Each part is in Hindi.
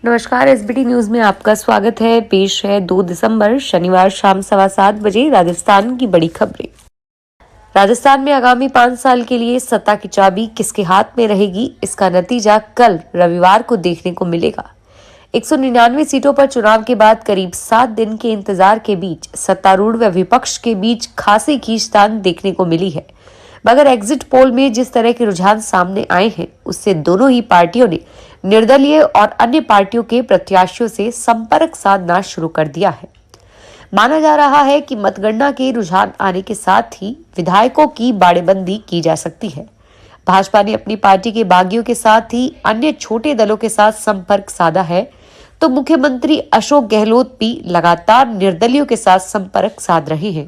नमस्कार, एसबीटी न्यूज में आपका स्वागत है। पेश है 2 दिसंबर शनिवार शाम 7:15 बजे राजस्थान की बड़ी खबरें। राजस्थान में आगामी 5 साल के लिए सत्ता की चाबी किसके हाथ में रहेगी, इसका नतीजा कल रविवार को देखने को मिलेगा। 199 सीटों पर चुनाव के बाद करीब 7 दिन के इंतजार के बीच सत्तारूढ़ व विपक्ष के बीच खासी खींचतान देखने को मिली है। मगर एग्जिट पोल में जिस तरह के रुझान सामने आए हैं, उससे दोनों ही पार्टियों ने निर्दलीय और अन्य पार्टियों के प्रत्याशियों से संपर्क साधना शुरू कर दिया है। माना जा रहा है कि मतगणना के रुझान आने के साथ ही विधायकों की बाड़ेबंदी की जा सकती है। भाजपा ने अपनी पार्टी के बागियों के साथ ही अन्य छोटे दलों के साथ संपर्क साधा है, तो मुख्यमंत्री अशोक गहलोत भी लगातार निर्दलियों के साथ संपर्क साध रहे हैं।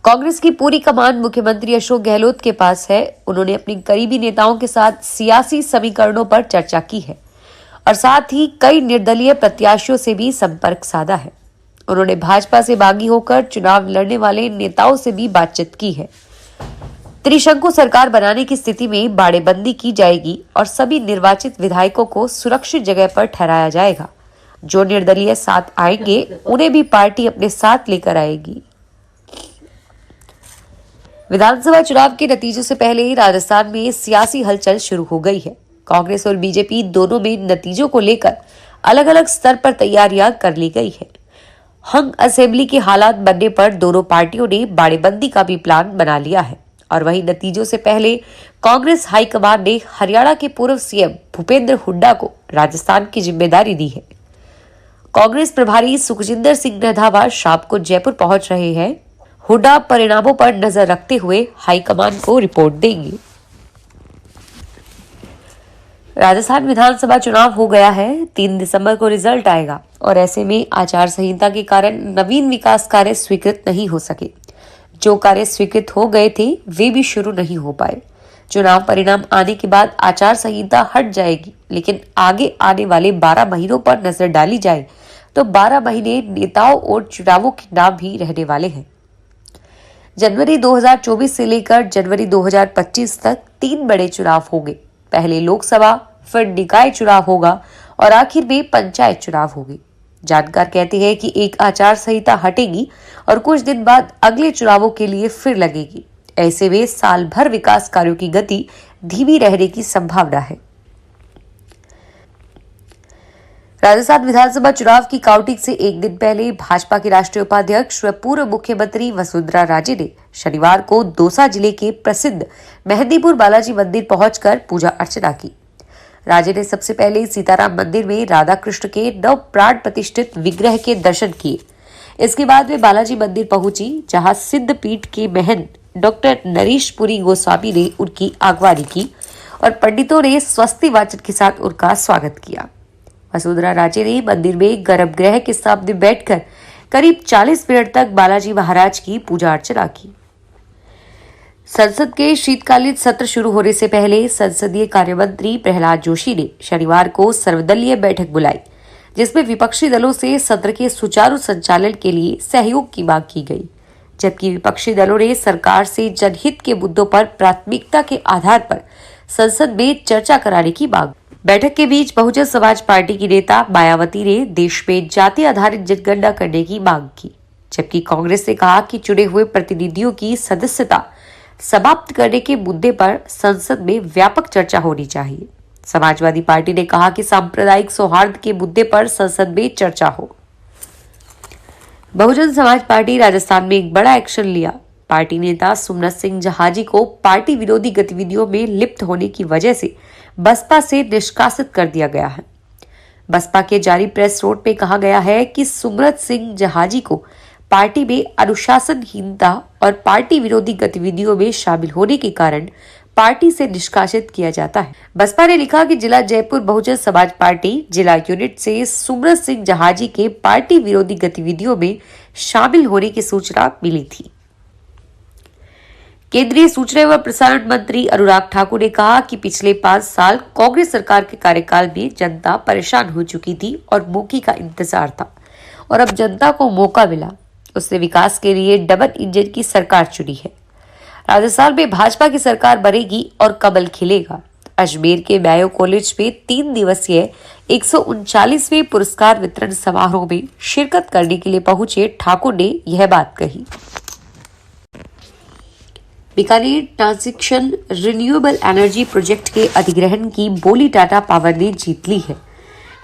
कांग्रेस की पूरी कमान मुख्यमंत्री अशोक गहलोत के पास है। उन्होंने अपनी करीबी नेताओं के साथ सियासी समीकरणों पर चर्चा की है और साथ ही कई निर्दलीय प्रत्याशियों से भी संपर्क साधा है। उन्होंने भाजपा से बागी होकर चुनाव लड़ने वाले नेताओं से भी बातचीत की है। त्रिशंकु सरकार बनाने की स्थिति में बाड़ेबंदी की जाएगी और सभी निर्वाचित विधायकों को सुरक्षित जगह पर ठहराया जाएगा। जो निर्दलीय साथ आएंगे उन्हें भी पार्टी अपने साथ लेकर आएगी। विधानसभा चुनाव के नतीजों से पहले ही राजस्थान में सियासी हलचल शुरू हो गई है। कांग्रेस और बीजेपी दोनों में नतीजों को लेकर अलग अलग स्तर पर तैयारियां कर ली गई है। हंग असेंबली के हालात बनने पर दोनों पार्टियों ने बाड़ेबंदी का भी प्लान बना लिया है और वहीं नतीजों से पहले कांग्रेस हाईकमान ने हरियाणा के पूर्व सीएम भूपेंद्र हुड्डा को राजस्थान की जिम्मेदारी दी है। कांग्रेस प्रभारी सुखजिंदर सिंह रंधावा शाम को जयपुर पहुंच रहे हैं। हुड्डा परिणामों पर नजर रखते हुए हाईकमान को रिपोर्ट देंगे। राजस्थान विधानसभा चुनाव हो गया है। 3 दिसंबर को रिजल्ट आएगा और ऐसे में आचार संहिता के कारण नवीन विकास कार्य स्वीकृत नहीं हो सके। जो कार्य स्वीकृत हो गए थे वे भी शुरू नहीं हो पाए। चुनाव परिणाम आने के बाद आचार संहिता हट जाएगी, लेकिन आगे आने वाले 12 महीनों पर नजर डाली जाए तो 12 महीने नेताओं और चुनावों के नाम भी रहने वाले हैं। जनवरी 2024 से लेकर जनवरी 2025 तक 3 बड़े चुनाव होंगे। पहले लोकसभा, फिर निकाय चुनाव होगा और आखिर में पंचायत चुनाव होंगे। जानकार कहते हैं कि एक आचार संहिता हटेगी और कुछ दिन बाद अगले चुनावों के लिए फिर लगेगी। ऐसे में साल भर विकास कार्यों की गति धीमी रहने की संभावना है। राजस्थान विधानसभा चुनाव की काउंटिंग से एक दिन पहले भाजपा के राष्ट्रीय उपाध्यक्ष व पूर्व मुख्यमंत्री वसुंधरा राजे ने शनिवार को दौसा जिले के प्रसिद्ध मेहंदीपुर बालाजी मंदिर पहुंचकर पूजा अर्चना की। राजे ने सबसे पहले सीताराम मंदिर में राधा कृष्ण के नव प्राण प्रतिष्ठित विग्रह के दर्शन किए। इसके बाद वे बालाजी मंदिर पहुंची, जहां सिद्ध पीठ के महंत डॉक्टर नरेश पुरी गोस्वामी ने उनकी अगवानी की और पंडितों ने स्वस्ति वाचन के साथ उनका स्वागत किया। वसुंधरा राजे ने मंदिर में गर्भगृह के सामने बैठकर करीब 40 मिनट तक बालाजी महाराज की पूजा अर्चना की। संसद के शीतकालीन सत्र शुरू होने से पहले संसदीय कार्यमंत्री प्रहलाद जोशी ने शनिवार को सर्वदलीय बैठक बुलाई, जिसमें विपक्षी दलों से सत्र के सुचारू संचालन के लिए सहयोग की मांग की गई, जबकि विपक्षी दलों ने सरकार से जनहित के मुद्दों पर प्राथमिकता के आधार पर संसद में चर्चा कराने की मांग। बैठक के बीच बहुजन समाज पार्टी की नेता मायावती ने देश में जाति आधारित जनगणना करने की मांग की, जबकि कांग्रेस ने कहा कि चुने हुए प्रतिनिधियों की सदस्यता समाप्त करने के मुद्दे पर संसद में व्यापक चर्चा होनी चाहिए। समाजवादी पार्टी ने कहा कि सांप्रदायिक सौहार्द के मुद्दे पर संसद में चर्चा हो। बहुजन समाज पार्टी राजस्थान में एक बड़ा एक्शन लिया। पार्टी नेता सुमनत सिंह जहाजी को पार्टी विरोधी गतिविधियों में लिप्त होने की वजह से बसपा से निष्कासित कर दिया गया है। बसपा के जारी प्रेस नोट में कहा गया है कि सुमनत सिंह जहाजी को पार्टी में अनुशासनहीनता और पार्टी विरोधी गतिविधियों में शामिल होने के कारण पार्टी से निष्कासित किया जाता है। बसपा ने लिखा कि जिला जयपुर बहुजन समाज पार्टी जिला यूनिट से सुमनत सिंह जहाजी के पार्टी विरोधी गतिविधियों में शामिल होने की सूचना मिली थी। केंद्रीय सूचना एवं प्रसारण मंत्री अनुराग ठाकुर ने कहा कि पिछले 5 साल कांग्रेस सरकार के कार्यकाल में जनता परेशान हो चुकी थी और मौके का इंतजार था और अब जनता को मौका मिला। उसने विकास के लिए डबल इंजन की सरकार चुनी है। राजस्थान में भाजपा की सरकार बनेगी और कमल खिलेगा। अजमेर के मैयो कॉलेज में 3 दिवसीय 139वें पुरस्कार वितरण समारोह में शिरकत करने के लिए पहुंचे ठाकुर ने यह बात कही। Bikaner transition renewable energy project के अधिग्रहण की बोली टाटा पावर ने जीत ली है।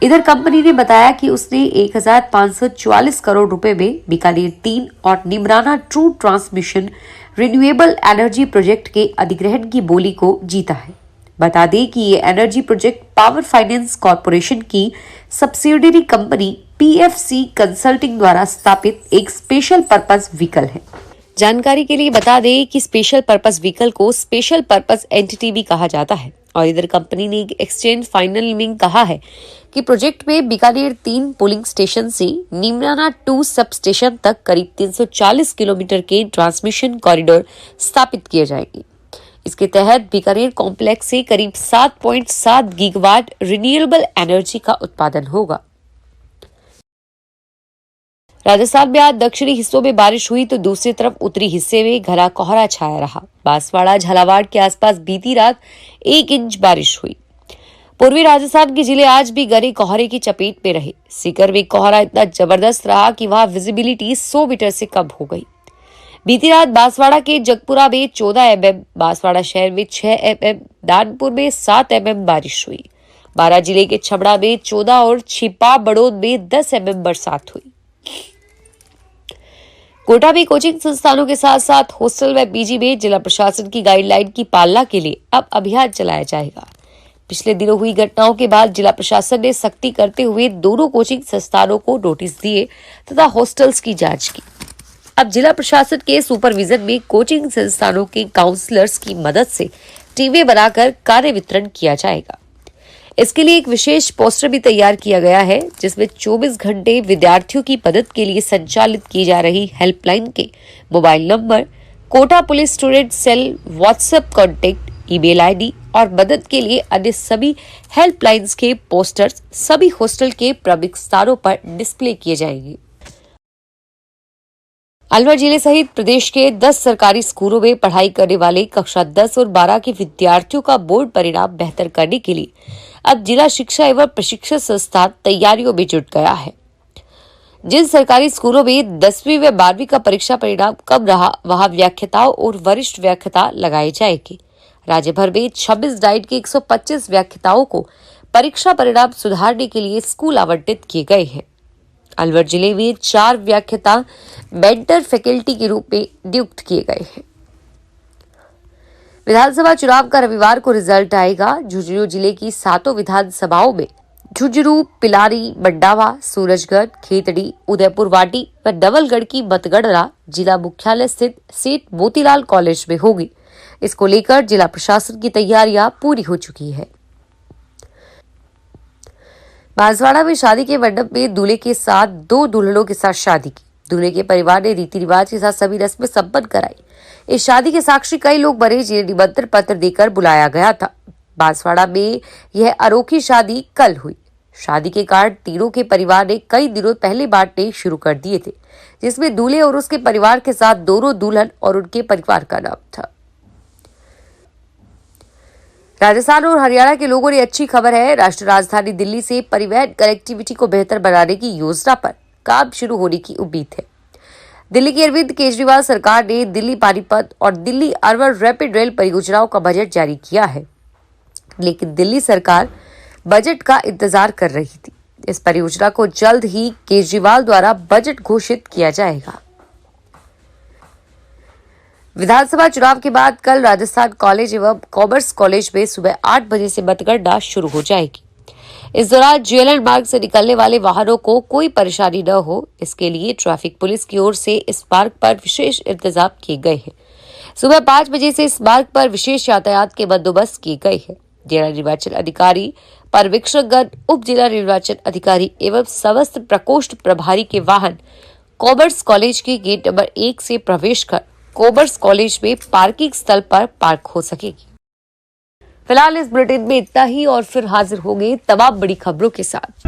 इधर कंपनी ने बताया कि उसने 1544 करोड़ रुपए में बीकानेर 3 और Neemrana true transmission renewable energy project के अधिग्रहण की बोली को जीता है। बता दें कि ये energy project power finance corporation की सब्सिडियरी कंपनी पीएफसी कंसल्टिंग द्वारा स्थापित एक स्पेशल पर्पस व्हीकल है। जानकारी के लिए बता दें कि स्पेशल पर्पस व्हीकल को स्पेशल पर्पस एंटिटी भी कहा जाता है और इधर कंपनी ने एक्सचेंज फाइनल में कहा है कि प्रोजेक्ट में बीकानेर 3 पोलिंग स्टेशन से निमराना 2 सब स्टेशन तक करीब 340 किलोमीटर के ट्रांसमिशन कॉरिडोर स्थापित किए जाएंगे। इसके तहत बीकानेर कॉम्प्लेक्स से करीब 7.7 गीगावाट रिन्यूएबल एनर्जी का उत्पादन होगा। राजस्थान में आज दक्षिणी हिस्सों में बारिश हुई तो दूसरी तरफ उत्तरी हिस्से में घना कोहरा छाया रहा। बांसवाड़ा झालावाड़ के आसपास बीती रात 1 इंच बारिश हुई। पूर्वी राजस्थान के जिले आज भी घने कोहरे की चपेट में रहे। सीकर में कोहरा इतना जबरदस्त रहा कि वहां विजिबिलिटी 100 मीटर से कम हो गई। बीती रात बांसवाड़ा के जगपुरा में 14 mm, बांसवाड़ा शहर में 6 mm, दानपुर में 7 mm बारिश हुई। बारां जिले के छबड़ा में 14 और छिपा बड़ौद में 10 mm बरसात हुई। कोटा में कोचिंग संस्थानों के साथ साथ हॉस्टल व पीजी में जिला प्रशासन की गाइडलाइन की पालना के लिए अब अभियान चलाया जाएगा। पिछले दिनों हुई घटनाओं के बाद जिला प्रशासन ने सख्ती करते हुए दोनों कोचिंग संस्थानों को नोटिस दिए तथा हॉस्टल्स की जांच की। अब जिला प्रशासन के सुपरविजन में कोचिंग संस्थानों के काउंसलर्स की मदद से टीमें बनाकर कार्य वितरण किया जाएगा। इसके लिए एक विशेष पोस्टर भी तैयार किया गया है जिसमें 24 घंटे विद्यार्थियों की मदद के लिए संचालित की जा रही हेल्पलाइन के mobile number, Kota police student cell WhatsApp contact, email ID और मदद के लिए अन्य सभी हेल्पलाइंस के पोस्टर्स सभी हॉस्टल के प्रमुख स्थानों पर डिस्प्ले किए जाएंगे। अलवर जिले सहित प्रदेश के 10 सरकारी स्कूलों में पढ़ाई करने वाले कक्षा 10 और 12 के विद्यार्थियों का बोर्ड परिणाम बेहतर करने के लिए अब जिला शिक्षा एवं प्रशिक्षण संस्थान तैयारियों में जुट गया है। जिन सरकारी स्कूलों में 10वीं व 12वीं का परीक्षा परिणाम कम रहा वहां व्याख्याताओं और वरिष्ठ व्याख्याता लगाए जाएंगे। राज्य भर में 26 डाइट के 125 व्याख्याताओं को परीक्षा परिणाम सुधारने के लिए स्कूल आवंटित किए गए हैं। अलवर जिले में 4 व्याख्याता मेंटर फैकल्टी के रूप में नियुक्त किए गए हैं। विधानसभा चुनाव का रविवार को रिजल्ट आएगा। झुंझुनू जिले की 7 विधानसभाओं में झुंझुनू, पिलारी, मंडावा, सूरजगढ़, खेतड़ी, उदयपुर वाटी व नवलगढ़ की मतगणना जिला मुख्यालय स्थित सेठ मोतीलाल कॉलेज में होगी। इसको लेकर जिला प्रशासन की तैयारियां पूरी हो चुकी है। बांसवाड़ा में शादी के मंडप में दूल्हे के साथ 2 दुल्हनों के साथ शादी की। दूल्हे के परिवार ने रीति रिवाज के साथ सभी रस्में संपन्न कराई। इस शादी के साक्षी कई लोग बने जिन्हें निमंत्रण पत्र देकर बुलाया गया था। बांसवाड़ा में यह अनोखी शादी कल हुई। शादी के कार्ड तीनों के परिवार ने कई दिनों पहले बांटने शुरू कर दिए थे, जिसमें दूल्हे और उसके परिवार के साथ दोनों दुल्हन और उनके परिवार का नाम था। राजस्थान और हरियाणा के लोगों ने अच्छी खबर है। राष्ट्रीय राजधानी दिल्ली से परिवहन कनेक्टिविटी को बेहतर बनाने की योजना पर काम शुरू होने की उम्मीद है। दिल्ली की अरविंद केजरीवाल सरकार ने दिल्ली पानीपत और दिल्ली अर्बन रैपिड रेल परियोजनाओं का बजट जारी किया है, लेकिन दिल्ली सरकार बजट का इंतजार कर रही थी। इस परियोजना को जल्द ही केजरीवाल द्वारा बजट घोषित किया जाएगा। विधानसभा चुनाव के बाद कल राजस्थान कॉलेज एवं कॉमर्स कॉलेज में सुबह 8 बजे से मतगणना शुरू हो जाएगी। इस दौरान जेएलएन मार्ग से निकलने वाले वाहनों को कोई परेशानी न हो, इसके लिए ट्रैफिक पुलिस की ओर से इस मार्ग पर विशेष इंतजाम किए गए हैं। सुबह 5 बजे से इस मार्ग पर विशेष यातायात के बंदोबस्त किए गए हैं। जिला निर्वाचन अधिकारी, पर्यवेक्षकगण, उप जिला निर्वाचन अधिकारी एवं समस्त प्रकोष्ठ प्रभारी के वाहन कॉमर्स कॉलेज के गेट नंबर 1 से प्रवेश कर कॉमर्स कॉलेज में पार्किंग स्थल पर पार्क हो सकेगी। फिलहाल इस बुलेटिन में इतना ही और फिर हाजिर होंगे तमाम बड़ी खबरों के साथ।